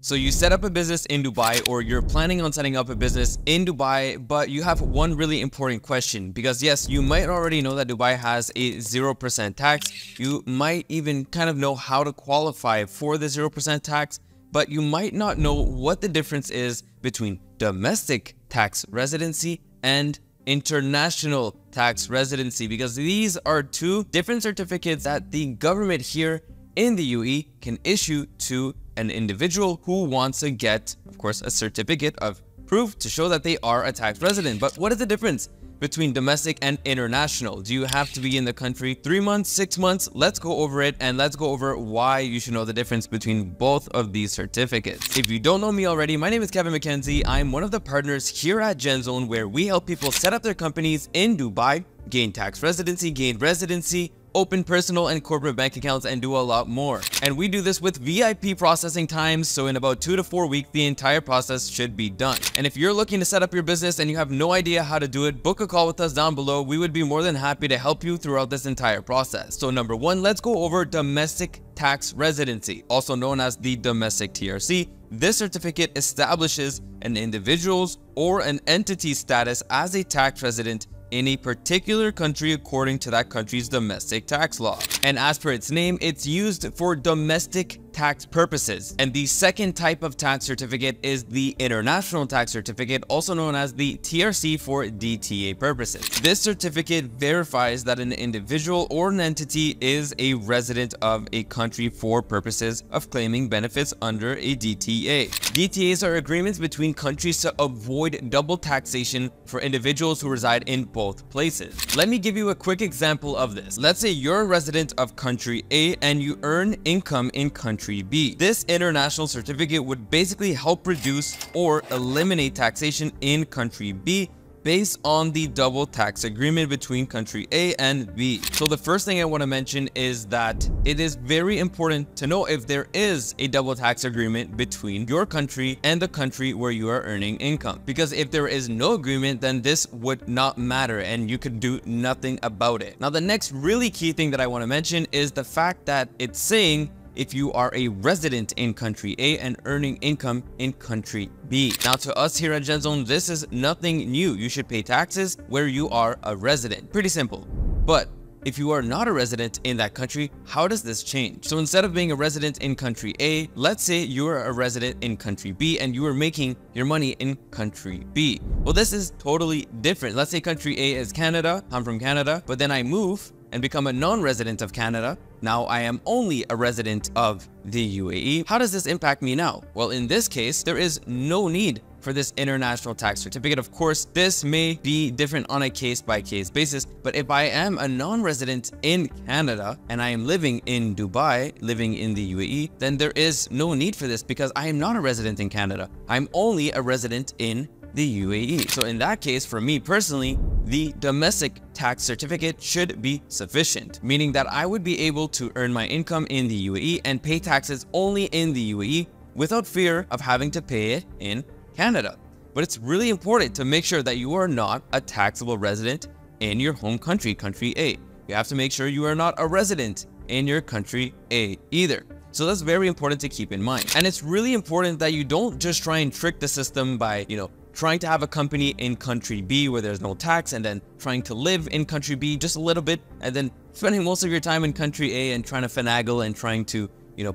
So you set up a business in Dubai, or you're planning on setting up a business in Dubai, but you have one really important question, because yes, you might already know that Dubai has a 0% tax. You might even kind of know how to qualify for the 0% tax, but you might not know what the difference is between domestic tax residency and international tax residency, because these are two different certificates that the government here in the UAE can issue to an individual who wants to get, of course, a certificate of proof to show that they are a tax resident. But what is the difference between domestic and international? Do you have to be in the country 3 months, 6 months? Let's go over it, and let's go over why you should know the difference between both of these certificates. If you don't know me already, my name is Kevin McKenzie. I'm one of the partners here at GenZone, where we help people set up their companies in Dubai, gain tax residency, gain residency, open personal and corporate bank accounts, and do a lot more. And we do this with VIP processing times, so in about 2 to 4 weeks, the entire process should be done. And if you're looking to set up your business and you have no idea how to do it, book a call with us down below. We would be more than happy to help you throughout this entire process. So number one, let's go over domestic tax residency, also known as the domestic TRC. This certificate establishes an individual's or an entity's status as a tax resident in a particular country according to that country's domestic tax law. And as per its name, it's used for domestic tax purposes. And the second type of tax certificate is the international tax certificate, also known as the TRC for DTA purposes. This certificate verifies that an individual or an entity is a resident of a country for purposes of claiming benefits under a DTA. DTAs are agreements between countries to avoid double taxation for individuals who reside in both places. Let me give you a quick example of this. Let's say you're a resident of country A and you earn income in country B. This international certificate would basically help reduce or eliminate taxation in country B based on the double tax agreement between country A and B. So the first thing I want to mention is that it is very important to know if there is a double tax agreement between your country and the country where you are earning income. Because if there is no agreement, then this would not matter and you could do nothing about it. Now, the next really key thing that I want to mention is the fact that it's saying if you are a resident in country A and earning income in country B. Now, to us here at GenZone, this is nothing new. You should pay taxes where you are a resident. Pretty simple. But if you are not a resident in that country, how does this change? So instead of being a resident in country A, let's say you are a resident in country B and you are making your money in country B. Well, this is totally different. Let's say country A is Canada. I'm from Canada, but then I move and become a non-resident of Canada. Now I am only a resident of the UAE. How does this impact me now? Well, in this case, there is no need for this international tax certificate. Of course, this may be different on a case-by-case basis, but if I am a non-resident in Canada and I am living in Dubai, living in the UAE, then there is no need for this because I am not a resident in Canada. I'm only a resident in the UAE. So in that case, for me personally, the domestic tax certificate should be sufficient, meaning that I would be able to earn my income in the UAE and pay taxes only in the UAE without fear of having to pay it in Canada. But it's really important to make sure that you are not a taxable resident in your home country, country A. You have to make sure you are not a resident in your country A either. So that's very important to keep in mind. And it's really important that you don't just try and trick the system by, trying to have a company in country B where there's no tax and then trying to live in country B just a little bit and then spending most of your time in country A and trying to finagle and trying to,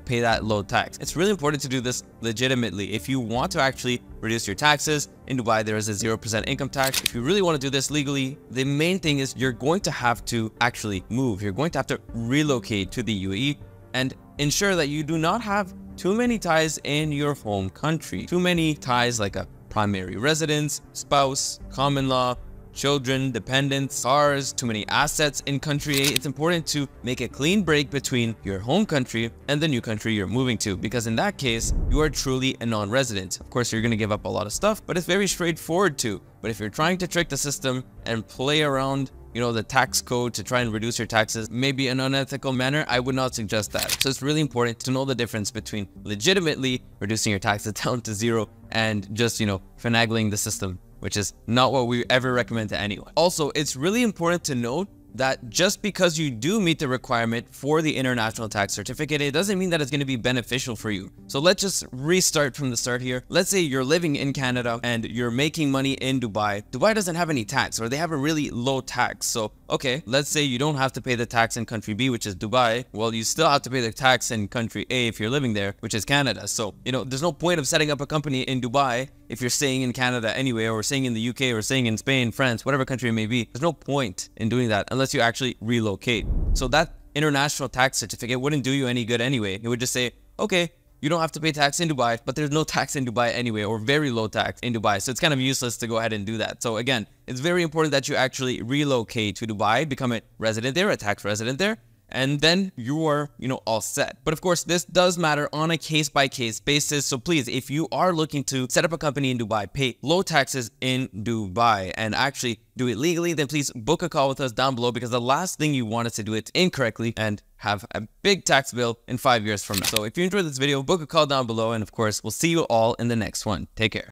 pay that low tax. It's really important to do this legitimately. If you want to actually reduce your taxes, in Dubai there is a 0% income tax. If you really want to do this legally, the main thing is you're going to have to actually move. You're going to have to relocate to the UAE and ensure that you do not have too many ties in your home country. Too many ties like a primary residence, spouse, common law, children, dependents, cars, too many assets in country A. It's important to make a clean break between your home country and the new country you're moving to, because in that case, you are truly a non-resident. Of course, you're going to give up a lot of stuff, but it's very straightforward too. But if you're trying to trick the system and play around the tax code to try and reduce your taxes, maybe in an unethical manner, I would not suggest that. So it's really important to know the difference between legitimately reducing your taxes down to zero and just, finagling the system, which is not what we ever recommend to anyone. Also, it's really important to note that just because you do meet the requirement for the international tax certificate, it doesn't mean that it's going to be beneficial for you. So let's just restart from the start here. Let's say you're living in Canada and you're making money in Dubai. Dubai doesn't have any tax, or they have a really low tax. So, okay, let's say you don't have to pay the tax in country B, which is Dubai. Well, you still have to pay the tax in country A if you're living there, which is Canada. So, there's no point of setting up a company in Dubai if you're staying in Canada anyway, or staying in the UK, or staying in Spain, France, whatever country it may be. There's no point in doing that unless you actually relocate. So that international tax certificate wouldn't do you any good anyway. It would just say, okay, you don't have to pay tax in Dubai, but there's no tax in Dubai anyway, or very low tax in Dubai. So it's kind of useless to go ahead and do that. So again, it's very important that you actually relocate to Dubai, become a resident there, a tax resident there, and then you are, all set. But of course, this does matter on a case-by-case basis. So please, if you are looking to set up a company in Dubai, pay low taxes in Dubai, and actually do it legally, then please book a call with us down below, because the last thing you want is to do it incorrectly and have a big tax bill in 5 years from now. So if you enjoyed this video, book a call down below, and of course, we'll see you all in the next one. Take care.